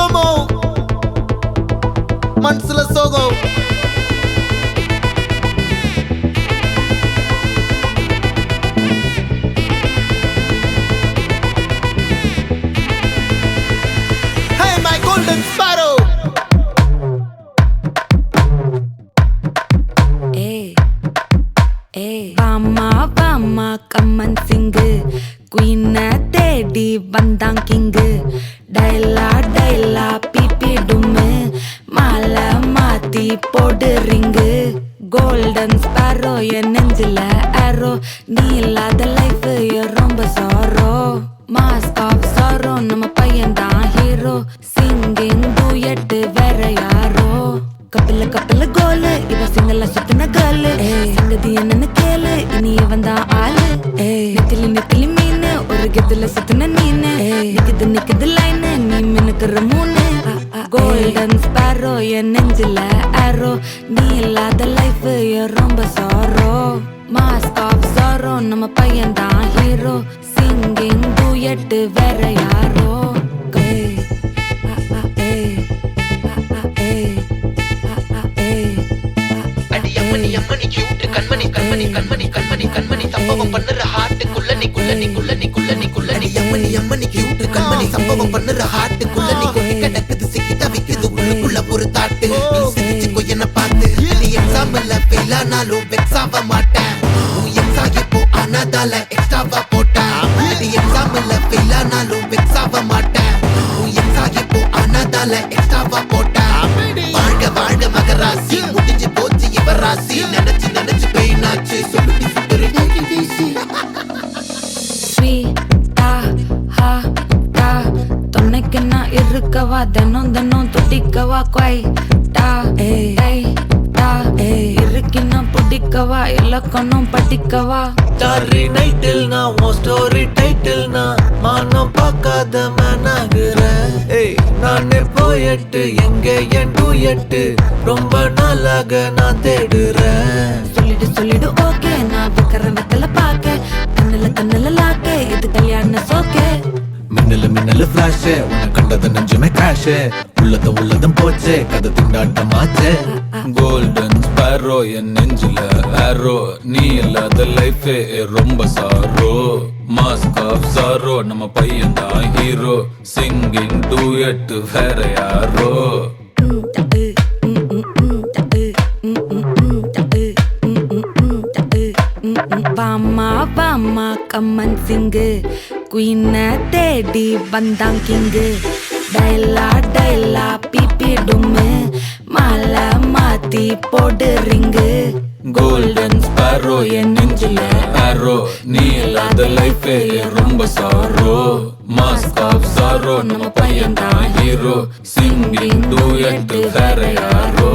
சுகமோ மனசுல சோகம் Hey my golden sparrow வாமா கம்மன் சிங்கு குயின தேடி வந்தான் கிங்கு டைலா பிபி டும்மு மாலை மாத்தி போடு ரிங்கு கோல்டன் ஸ்பாரோ என் நெஞ்சில ஆரோ நீ இல்லாத லைஃப் ரொம்ப சாரோ மாஸ்க் ஆஃப் சாரோ நம்ம பையன் தான் ஹீரோ சிங்கிங் டூயட் வேற யாரோ கப்பில கோலு இவ சிங்கல்ல சுத்தின கேர்ளு சங்கதி என்னன்னு கேளு இனி இவன் தான் ஆளு நெத்திலி மீனு ஒரு கெத்துல சுத்தின நீனு நிக்குது லைனு நீ மினுக்குற மூணு கோல்டன் ஸ்பாரோ என் நெஞ்சில ஆரோ நீ இல்லாத லைஃப் ரொம்ப சாரோ மாஸ்க் ஆஃப் சாரோ நம்ம பையன் தான் ஹீரோ சிங்கிங் டூயட் வேற யாரோ அம்மணி கியூட் கண்மணி சம்பவம் பண்ணுற ஹார்ட்டுக்குள்ள நீ அம்மணி கியூட் கண்மணி சம்பவம் பண்ணுற ஹார்ட்டுக்குள்ள நீ கொட்டி கிடக்குது சிக்கி தவிக்குது உள்ளுக்குள்ள ஒரு தாட்டு நீ சிரிச்சுக்கோ என்ன பார்த்து நீ எக்ஸாம்ல ஃபெயில் ஆனாலும் வெக்ஸ் ஆக மாட்டேன் உன் எக்ஸா இப்போ ஆனதால எக்ஸ்ட்ராவா போட்டேன் நீ எக்ஸாம்ல ஃபெயில் ஆனாலும் வெக்ஸ் ஆக மாட்டேன் உன் எக்ஸா இப்போ ஆனதால எக்ஸ்ட்ராவா போட்டேன் வாழ்க மகராசி முடிஞ்சு போச்சு இவராசி நினைச்சு பெயினாச்சு சொல்லுடி சுத்தரு துணைக்கு நான் இருக்கவா தினம் துடிக்கவா குவைட்டா இருக்கின்னா பிடிக்கவா இலக்கணம் படிக்கவா ஸ்டாரி நைட்டில் நான் உன் ஸ்டோரி டைட்டில் நான் மானம் பார்க்காத மேனாகிறேன் நானே போயட்டு எங்க என் டூயட்டு ரொம்ப நாளாக நான் தேடுறேன் சொல்லிடு ஓகே நான் வைக்கிற வெத்தல பாக்க கண்ணுல லாக்க இது கல்யாண சோக்கே மின்னலு ஃபிளாஷ் உன்னை கண்டது நெஞ்சுமே கிராஷ் உள்ளதும் போச்சே கதை திண்டாட்டமாச்சே கோல்டன் ஸ்பாரோ என் நெஞ்சில ஆரோ நீ இல்லாத லைஃபே ரொம்ப சாரோ மாஸ்க் ஆஃப் சாரோ நம்ம பையன் தான் ஹீரோ சிங்கிங் டூயட் வேற யாரோ வாமா கம்மன் சிங்கு குயின தேடி வந்தான் கிங்கு டைலா பிபி டும்மு மாலை மாத்தி போடு ரிங்கு கோல்டன் ஸ்பாரோ என் நெஞ்சில ஆரோ நீ இல்லாத லைஃபே ரொம்ப சாரோ மாஸ்க் ஆஃப் சாரோ நம்ம பையன் தான் ஹீரோ சிங்கிங் டூயட் வேற யாரோ